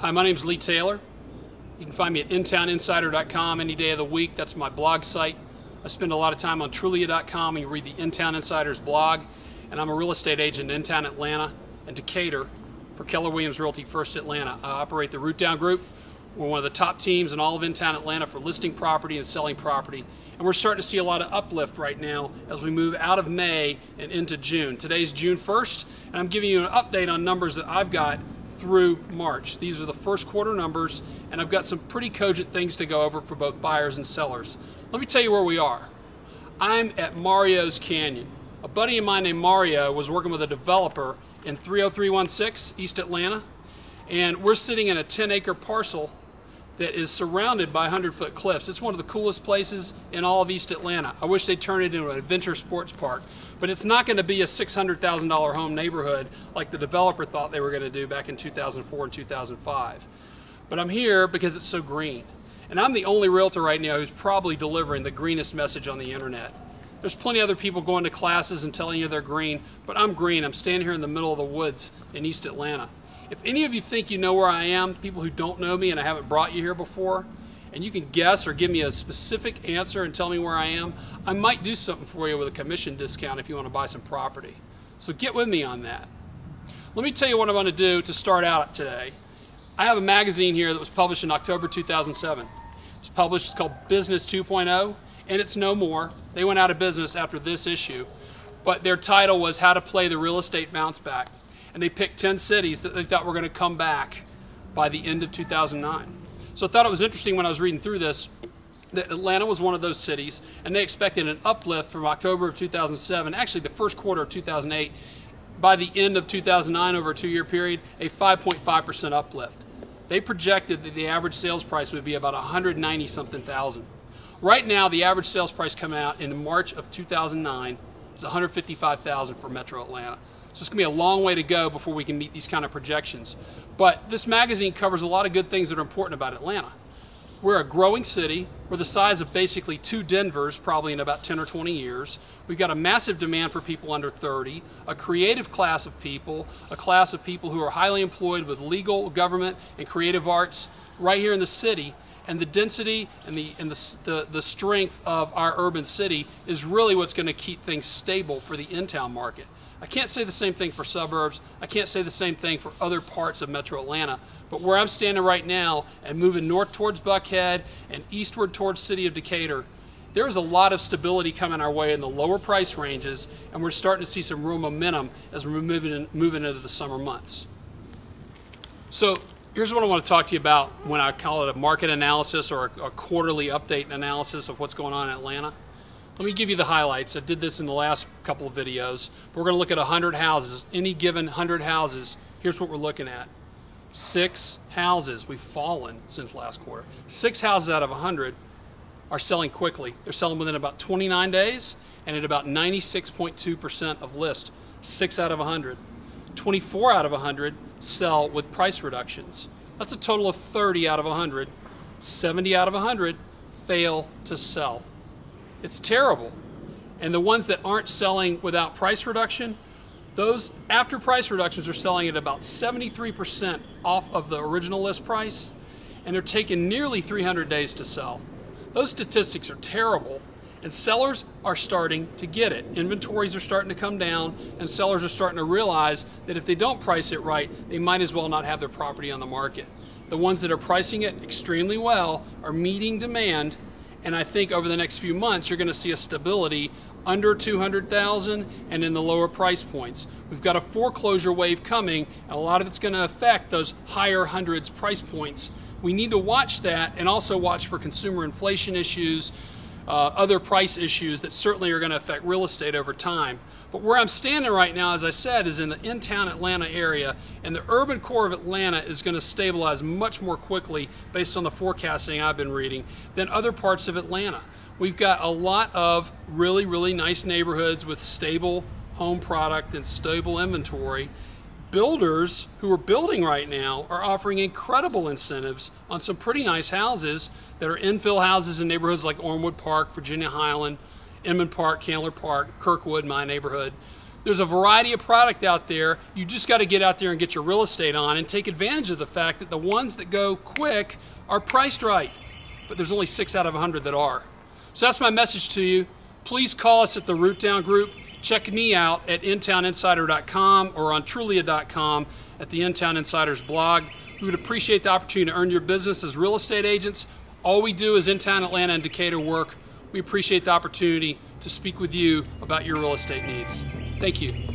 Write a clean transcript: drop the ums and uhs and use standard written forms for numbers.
Hi, my name's Lee Taylor. You can find me at intowninsider.com any day of the week. That's my blog site. I spend a lot of time on Trulia.com, and you read the Intown Insider's blog. And I'm a real estate agent in Intown Atlanta and Decatur for Keller Williams Realty First Atlanta. I operate the Root Down Group. We're one of the top teams in all of Intown Atlanta for listing property and selling property. And we're starting to see a lot of uplift right now as we move out of May and into June. Today's June 1st, and I'm giving you an update on numbers that I've got through March. These are the first quarter numbers, and I've got some pretty cogent things to go over for both buyers and sellers. Let me tell you where we are. I'm at Mario's Canyon. A buddy of mine named Mario was working with a developer in 30316 East Atlanta, and we're sitting in a 10-acre parcel that is surrounded by 100-foot cliffs. It's one of the coolest places in all of East Atlanta. I wish they'd turn it into an adventure sports park, but it's not going to be a $600,000 home neighborhood like the developer thought they were going to do back in 2004 and 2005. But I'm here because it's so green. And I'm the only realtor right now who's probably delivering the greenest message on the internet. There's plenty of other people going to classes and telling you they're green, but I'm green. I'm standing here in the middle of the woods in East Atlanta. If any of you think you know where I am, people who don't know me and I haven't brought you here before, and you can guess or give me a specific answer and tell me where I am, I might do something for you with a commission discount if you want to buy some property. So get with me on that. Let me tell you what I'm going to do to start out today. I have a magazine here that was published in October 2007. It was published, it's called Business 2.0, and it's no more. They went out of business after this issue, but their title was How to Play the Real Estate Bounce Back. And they picked 10 cities that they thought were going to come back by the end of 2009. So I thought it was interesting when I was reading through this that Atlanta was one of those cities, and they expected an uplift from October of 2007, actually the first quarter of 2008, by the end of 2009 over a 2-year period, a 5.5% uplift. They projected that the average sales price would be about 190-something thousand. Right now, the average sales price coming out in March of 2009 is 155,000 for Metro Atlanta. So it's going to be a long way to go before we can meet these kind of projections. But this magazine covers a lot of good things that are important about Atlanta. We're a growing city. We're the size of basically 2 Denvers, probably in about 10 or 20 years. We've got a massive demand for people under 30, a creative class of people, a class of people who are highly employed with legal, government, and creative arts right here in the city. And the density and the strength of our urban city is really what's going to keep things stable for the in-town market. I can't say the same thing for suburbs. I can't say the same thing for other parts of Metro Atlanta. But where I'm standing right now and moving north towards Buckhead and eastward towards City of Decatur, there is a lot of stability coming our way in the lower price ranges, and we're starting to see some real momentum as we're moving into the summer months. So here's what I want to talk to you about when I call it a market analysis or a quarterly update analysis of what's going on in Atlanta. Let me give you the highlights. I did this in the last couple of videos. We're going to look at 100 houses. Any given 100 houses, here's what we're looking at. 6 houses. We've fallen since last quarter. 6 houses out of 100 are selling quickly. They're selling within about 29 days and at about 96.2% of list. 6 out of 100. 24 out of 100 sell with price reductions. That's a total of 30 out of 100. 70 out of 100 fail to sell. It's terrible. And the ones that aren't selling without price reduction, those after price reductions are selling at about 73% off of the original list price, and they're taking nearly 300 days to sell. Those statistics are terrible, and sellers are starting to get it. Inventories are starting to come down, and sellers are starting to realize that if they don't price it right, they might as well not have their property on the market. The ones that are pricing it extremely well are meeting demand. And I think over the next few months, you're going to see a stability under 200,000 and in the lower price points. We've got a foreclosure wave coming, and a lot of it's going to affect those higher hundreds price points. We need to watch that and also watch for consumer inflation issues, other price issues that certainly are going to affect real estate over time. But where I'm standing right now, as I said, is in the Intown Atlanta area, and the urban core of Atlanta is going to stabilize much more quickly based on the forecasting I've been reading than other parts of Atlanta. We've got a lot of really, really nice neighborhoods with stable home product and stable inventory. Builders who are building right now are offering incredible incentives on some pretty nice houses that are infill houses in neighborhoods like Ormwood Park, Virginia Highland, Inman Park, Candler Park, Kirkwood, my neighborhood. There's a variety of product out there. You just got to get out there and get your real estate on and take advantage of the fact that the ones that go quick are priced right. But there's only 6 out of 100 that are. So that's my message to you. Please call us at the Root Down Group. Check me out at intowninsider.com or on trulia.com at the Intown Insiders blog. We would appreciate the opportunity to earn your business as real estate agents. All we do is Intown Atlanta and Decatur work. We appreciate the opportunity to speak with you about your real estate needs. Thank you.